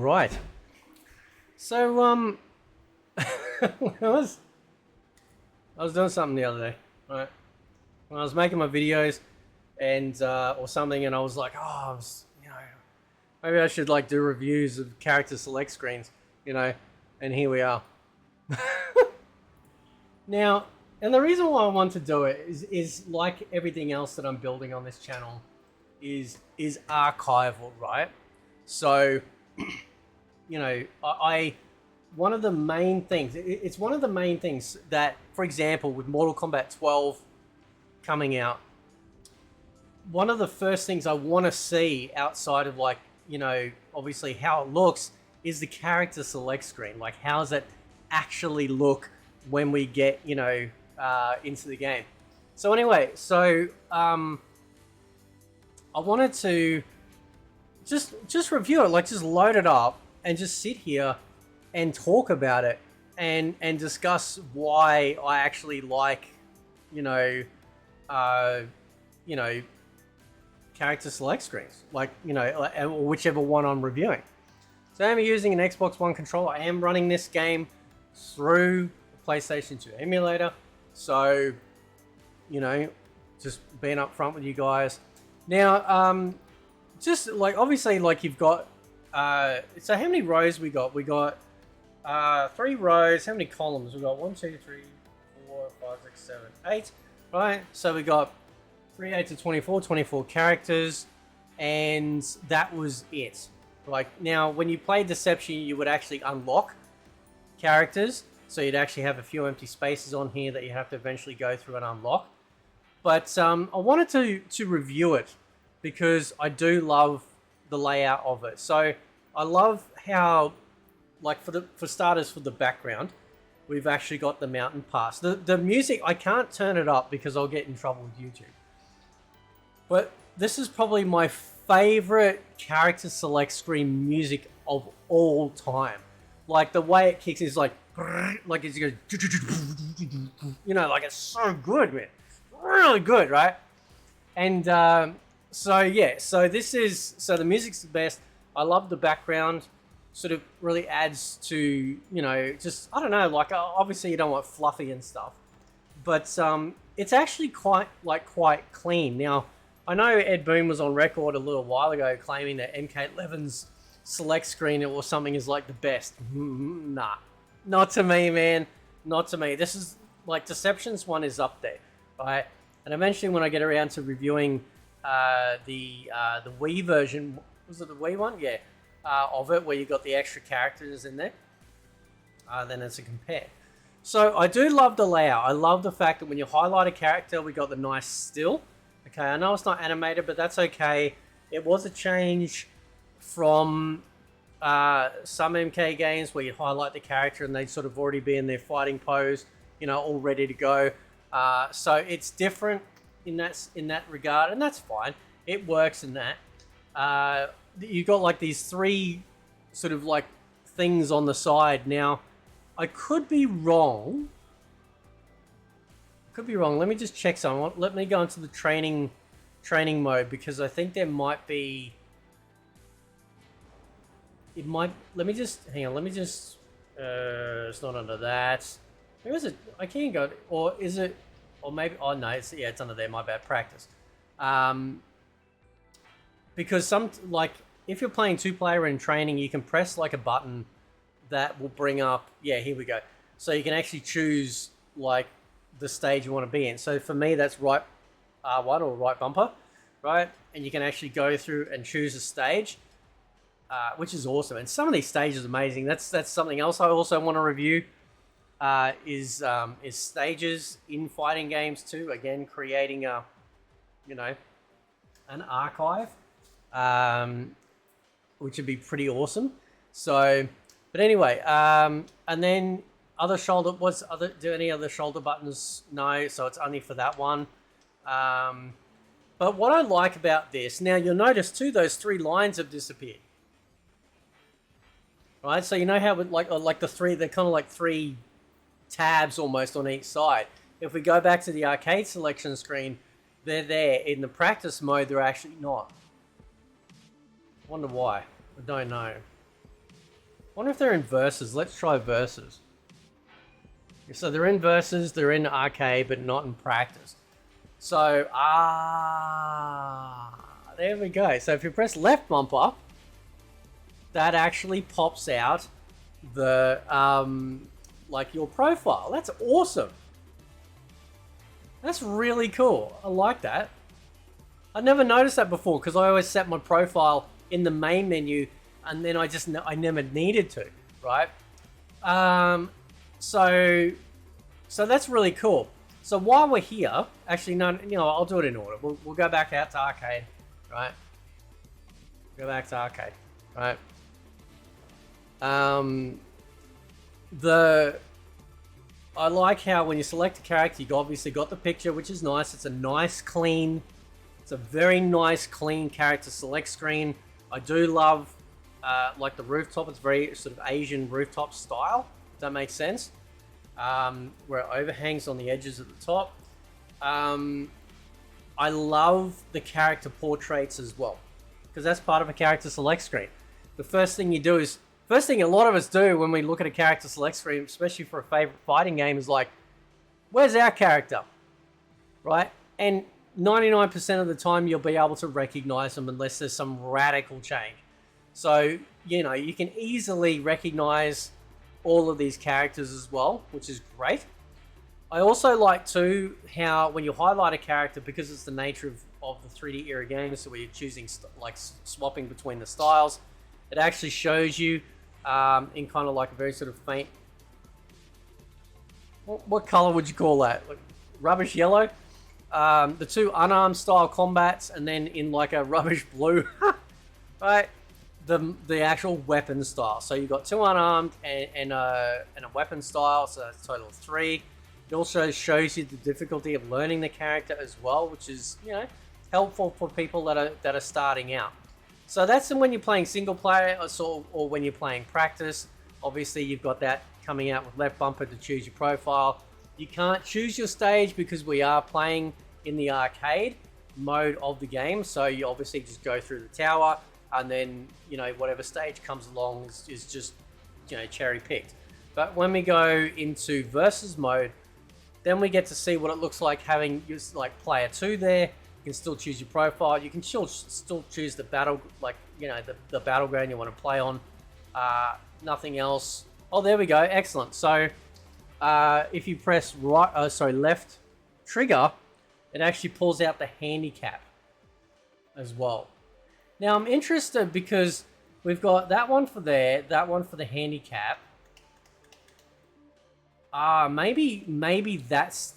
right. So I was doing something the other day, right? When I was making my videos and or something, and I was like, maybe I should like do reviews of character select screens, and here we are. Now, and the reason why I want to do it is like everything else that I'm building on this channel is archival, right? So, I one of the main things, it's one of the main things that, for example, with Mortal Kombat 12 coming out, one of the first things I want to see outside of like, obviously how it looks is the character select screen. Like, how does it actually look when we get, into the game? So anyway, I wanted to just review it, like just load it up and just sit here and talk about it and discuss why I actually like, character select screens, like, whichever one I'm reviewing. So I'm using an Xbox One controller. I am running this game through the PlayStation 2 emulator. So, just being up front with you guys. Now, just like, obviously, like you've got, so how many rows we got? We got 3 rows. How many columns? We got 1, 2, 3, 4, 5, 6, 7, 8. Right? So we got 3, 8 to 24, 24 characters, and that was it. Like, now, when you play Deception, you would actually unlock characters, so you'd actually have a few empty spaces on here that you have to eventually go through and unlock. But I wanted to review it because I do love the layout of it. So I love how, like, for starters, for the background, we've actually got the mountain pass. The music, I can't turn it up because I'll get in trouble with YouTube. But this is probably my favorite character select screen music of all time. Like, the way it kicks is like it goes, like, it's so good, man. Really good, right? And so the music's the best. I love the background. Sort of really adds to, just, I don't know, like, obviously you don't want fluffy and stuff, but it's actually quite clean. Now, I know Ed Boon was on record a little while ago claiming that MK11's select screen or something is like the best. Nah, not to me, man. Not to me. This is like, Deception's one is up there, right? And eventually, when I get around to reviewing the Wii version, was it the Wii one? Yeah, of it, where you got the extra characters in there, then it's a compare. So I do love the layout. I love the fact that when you highlight a character, we got the nice still. Okay, I know it's not animated, but that's okay. It was a change from some MK games where you highlight the character and they'd sort of already be in their fighting pose, all ready to go. So it's different in that regard, and that's fine. It works in that. You got like these 3 sort of like things on the side. Now, I could be wrong. Let me just check some. Let me go into the training mode, because I think there might be. It might. Let me just hang on. Let me just. It's not under that. Where is it? I can't go. Or is it? Or maybe. Oh no. It's under there. My bad. Practice. Because if you're playing 2-player in training, you can press like a button that will bring up. Yeah, here we go. So you can actually choose like the stage you want to be in. So for me, that's right R1 or right bumper, right? And you can actually go through and choose a stage, which is awesome. And some of these stages are amazing. That's something else I also want to review. Is stages in fighting games too. Again, creating an archive, which would be pretty awesome. So, but anyway, and then do any other shoulder buttons? No, so it's only for that one. But what I like about this, now you'll notice too, those 3 lines have disappeared. Right, so you know how like the 3, they're kind of like 3 tabs almost on each side. If we go back to the arcade selection screen, they're there. In the practice mode, they're actually not. Wonder why. I don't know. wonder if they're in versus. Let's try versus. So they're in versus, they're in arcade, but not in practice. So, there we go. So if you press left bumper, that actually pops out the, like your profile. That's awesome. That's really cool. I like that. I never noticed that before because I always set my profile in the main menu and then I never needed to, right? So that's really cool. So while we're here, actually, no, I'll do it in order. We'll go back out to arcade, right? Go back to arcade, right? I like how when you select a character, you've obviously got the picture, which is nice. It's a very nice, clean character select screen. I do love, like the rooftop. It's very sort of Asian rooftop style. Does that make sense? Where it overhangs on the edges at the top. I love the character portraits as well, because that's part of a character select screen. The first thing a lot of us do when we look at a character select screen, especially for a favorite fighting game, is like, where's our character? Right? And 99% of the time you'll be able to recognize them unless there's some radical change. So, you can easily recognize all of these characters as well, which is great. I also like too how when you highlight a character, because it's the nature of the 3D era games, so where you're choosing like swapping between the styles, it actually shows you in kind of like a very sort of faint, what color would you call that? Like rubbish yellow. The two unarmed style combats, and then in like a rubbish blue, right? The actual weapon style. So you've got two unarmed and a weapon style, so that's a total of 3. It also shows you the difficulty of learning the character as well, which is helpful for people that are starting out. So that's when you're playing single player or when you're playing practice. Obviously you've got that coming out with left bumper to choose your profile. You can't choose your stage because we are playing in the arcade mode of the game, so you obviously just go through the tower, and then whatever stage comes along is just cherry picked. But when we go into versus mode, then we get to see what it looks like having just like player 2 there. You can still choose your profile. You can still choose the battle, like the battleground you want to play on. Nothing else. Oh, there we go. Excellent. So if you press left trigger, it actually pulls out the handicap as well. Now I'm interested because we've got that one for there, that one for the handicap. Maybe that's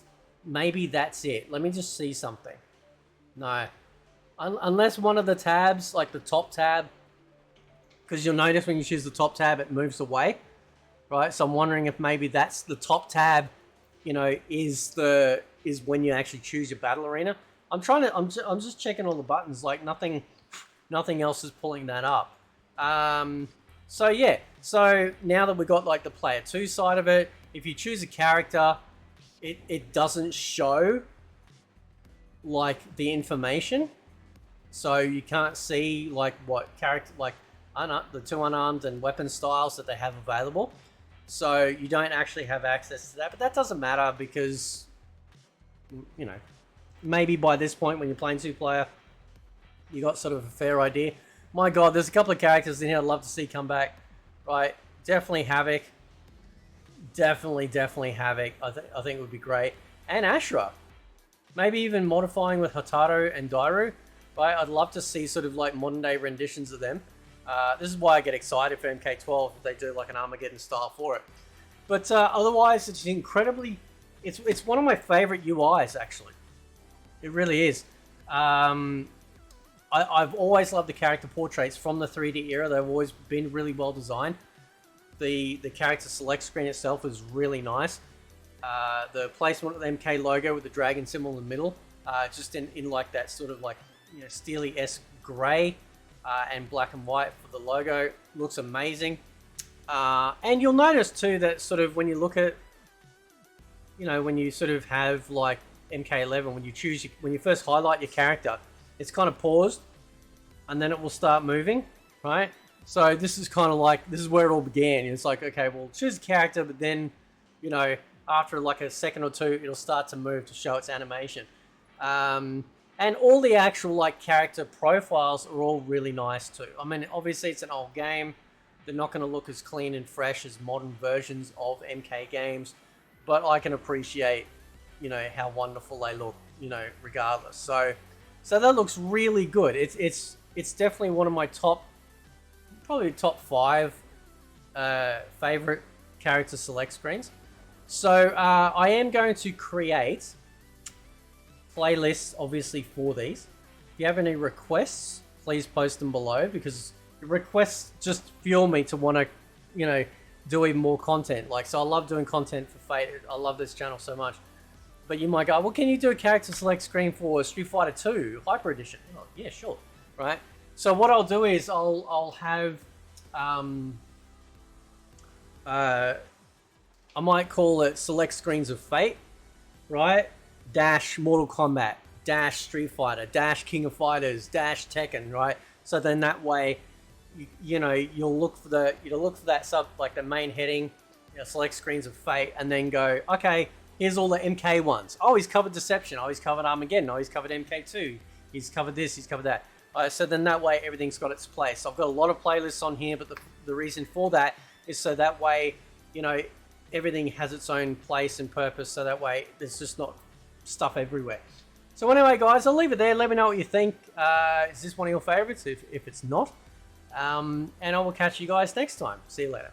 it. Let me just see something. No, unless one of the tabs, like the top tab, because you'll notice when you choose the top tab, it moves away, right? So I'm wondering if maybe that's the top tab, is when you actually choose your battle arena. I'm just checking all the buttons, like nothing else is pulling that up. So yeah, so now that we've got like the player 2 side of it, if you choose a character, it doesn't show like the information, so you can't see like what character, like the 2 unarmed and weapon styles that they have available. So you don't actually have access to that, but that doesn't matter because maybe by this point when you're playing 2-player, you got sort of a fair idea. My God, there's a couple of characters in here I'd love to see come back. Right, definitely Havoc. Definitely Havoc. I think it would be great. And Ashura. Maybe even modifying with Hotaru and Dairu. Right, I'd love to see sort of like modern day renditions of them. This is why I get excited for MK12 if they do like an Armageddon style for it. But otherwise, it's incredibly... It's one of my favorite UIs, actually. It really is. I've always loved the character portraits from the 3D era. They've always been really well designed. The character select screen itself is really nice. The placement of the MK logo with the dragon symbol in the middle, just in like that sort of like steely-esque grey and black and white for the logo, looks amazing. And you'll notice too that sort of when you look at, when you sort of have like MK11, when you first highlight your character, it's kind of paused, and then it will start moving, right? So this is kind of like, this is where it all began. It's like, okay, well, choose a character, but then, you know, after like a second or two, it'll start to move to show its animation. And all the actual like character profiles are all really nice too. I mean, obviously it's an old game. They're not going to look as clean and fresh as modern versions of MK games, but I can appreciate, you know, how wonderful they look, you know, regardless. So that looks really good. It's definitely one of my probably top 5 favorite character select screens. So I am going to create playlists, obviously, for these. If you have any requests, please post them below, because requests just fuel me to want to, you know, do even more content. Like, so I love doing content for Fate. I love this channel so much. But you might go, well, can you do a character select screen for Street Fighter 2 Hyper Edition? Oh, yeah, sure. Right? So what I'll do is I'll have I might call it Select Screens of Fate, right? Dash Mortal Kombat, dash Street Fighter, dash King of Fighters, dash Tekken, right? So then that way, you know, you'll look for that sub, like the main heading, you know, Select Screens of Fate, and then go, okay, here's all the MK ones. Oh, he's covered Deception. Oh, he's covered Armageddon. Oh, he's covered MK2. He's covered this. He's covered that. So then that way everything's got its place. I've got a lot of playlists on here, but the reason for that is so that way, you know, everything has its own place and purpose, so that way there's just not stuff everywhere. So anyway, guys, I'll leave it there. Let me know what you think. Is this one of your favorites? If it's not. And I will catch you guys next time. See you later.